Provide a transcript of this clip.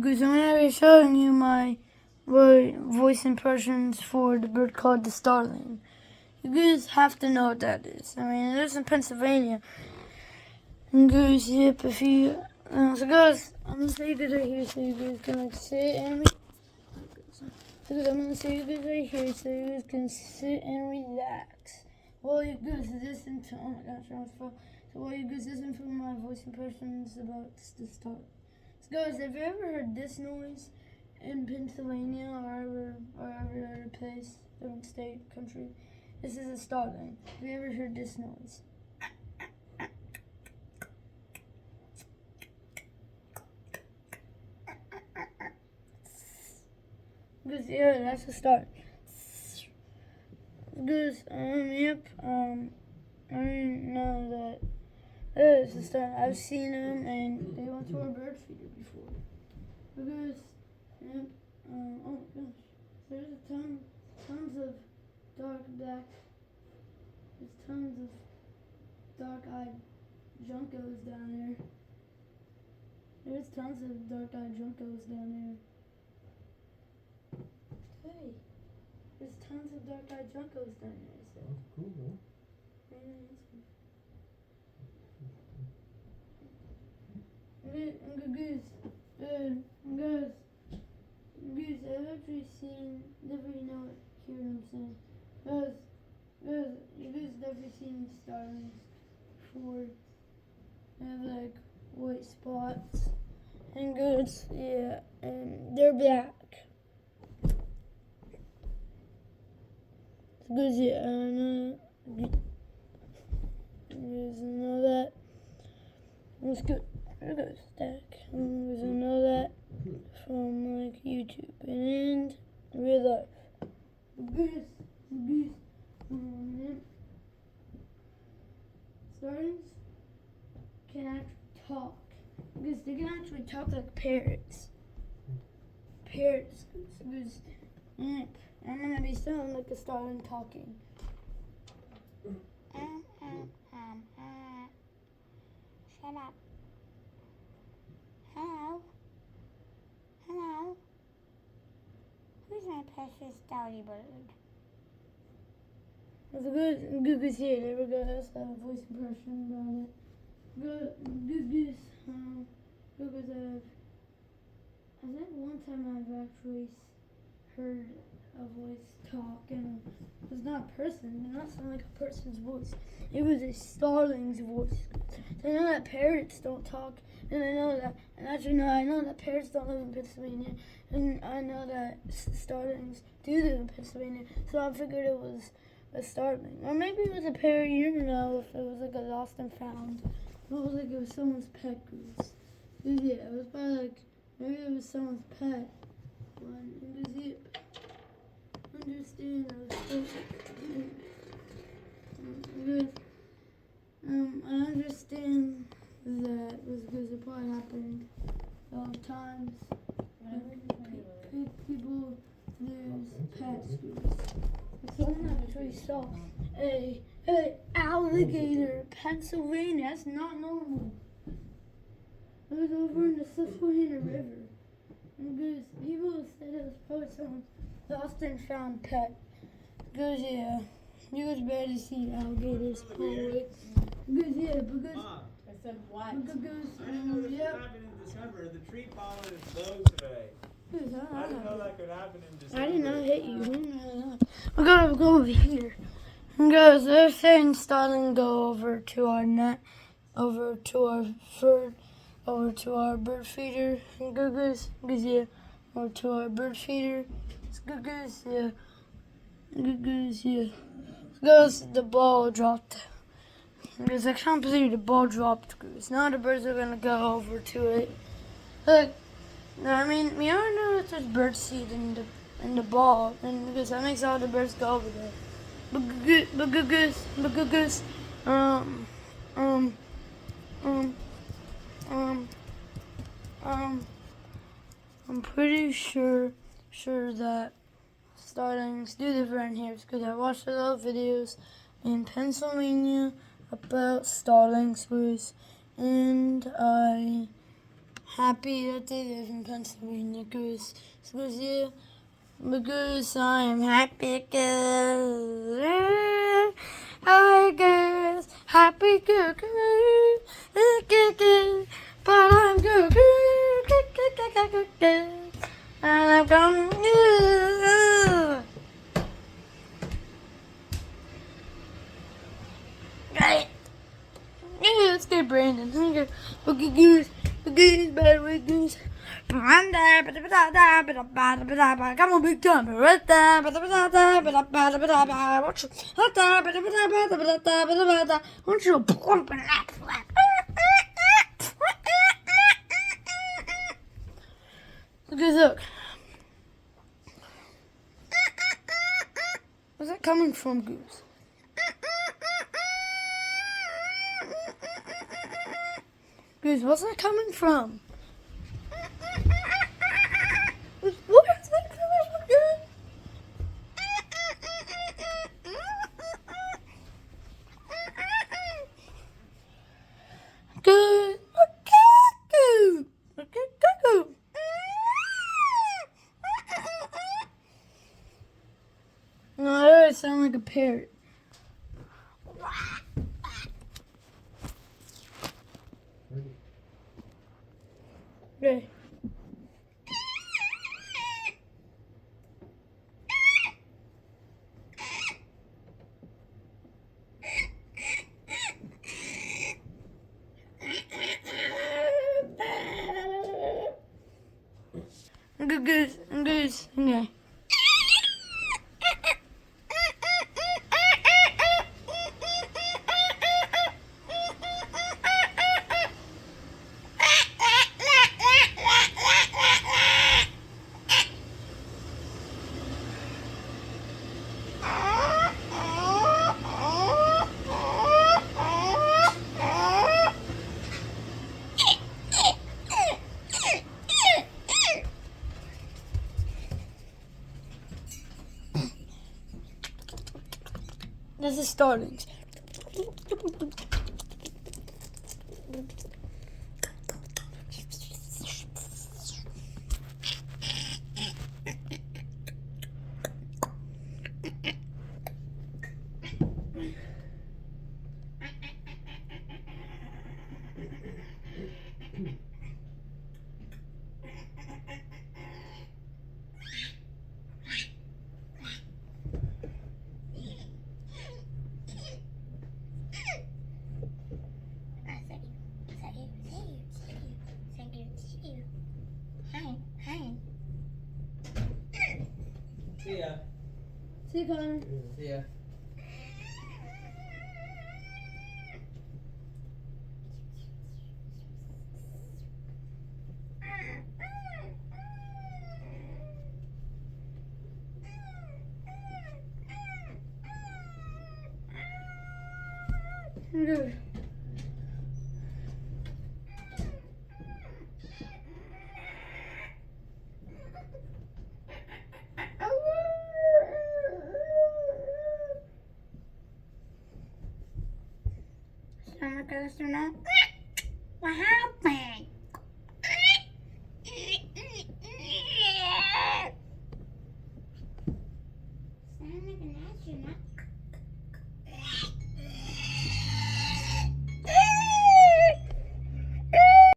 Because I'm going to be showing you my voice impressions for the bird called the starling. You guys have to know what that is. I mean, it lives in Pennsylvania. And goes, yep, if you... so guys, I'm going to say you guys right here so you guys can like sit and... So guys, I'm going to say you guys right here so you guys can sit and relax. While you guys listen to... Oh my gosh, I almost fell. So while you guys listen to my voice impressions about the start. So guys, have you ever heard this noise in Pennsylvania or every other place, different state, country? This is a starling. Have you ever heard this noise? Because yeah, that's the start. Because yep, I didn't know that. That is the start. I've seen them, and they went to our bird feeder before. Because yep, oh my gosh, there's tons of dark black. There's tons of dark-eyed juncos down there. There's tons of dark-eyed juncos down there. Hey, there's tons of dark-eyed juncos down there. So. That's cool, though. Goose, I've actually seen, definitely know it, hear what I'm saying. You guys definitely seen starlings before. They have like white spots. And goose, yeah, and they're black. Goose, yeah, I know. You guys know that. Let's go. There goes Stack. You guys know that from like YouTube and real life. Goose. Starlings can actually talk. Because they can actually talk like parrots. Goose. I'm gonna be sounding like a starling talking. Shut up. Hello. Who's my precious dowdy bird? That's a good here. There we go. That's a voice impression about it. Good. I think one time I've actually heard a voice talk, and it was not a person. It did not sound like a person's voice. It was a starling's voice. So I know that parrots don't talk, and I know that parrots don't live in Pennsylvania, and I know that starlings do live in Pennsylvania. So I figured it was a starling, or maybe it was a parrot. You don't know if it was like a lost and found. It was like it was someone's pet goose. Yeah, it was probably like maybe it was someone's pet. Understand I understand that was because it probably happened a lot of times. People lose pets. Someone actually saw a alligator in Pennsylvania. That's not normal. It was over in the Susquehanna River. And because people said it was probably someone's lost and found pet. Because yeah, you guys barely see alligators probably. Because yeah, because I said what? Because I didn't know this yep. would happen in December. The tree pollen is low today. I didn't know that could happen in December. I did not hit you. We're gonna go over here. Guys, they're saying starting go over to our net, over to our bird feeder. Guys, yeah, over to our bird feeder. Guys, yeah. Guys, the ball dropped. Guys, I can't believe the ball dropped. Guys, now the birds are gonna go over to it. Look, I mean, we already know that there's bird seed in the ball, and because that makes all the birds go over there. But goose, I'm pretty sure that starlings do live around here because I watched a lot of videos in Pennsylvania about starlings, and I happy that they live in Pennsylvania, Goose. So Goose, yeah. Goose, I am happy, Goose. Hi, Goose. Happy, Goose. But I'm Goose. And I'm going, Right. Let's get Brandon. Boogie Goose. Goose, bad way Goose. Come on, big time. Won't you? Look. Where's that coming from, Goose? Goose, what's that coming from? Where is that coming from, Goose? Goose, cuckoo, cuckoo. No, I always sound like a parrot. Okay. Goose, okay. This is Starlings. See ya. See you, Connor. See ya. Good. Sound like us or not?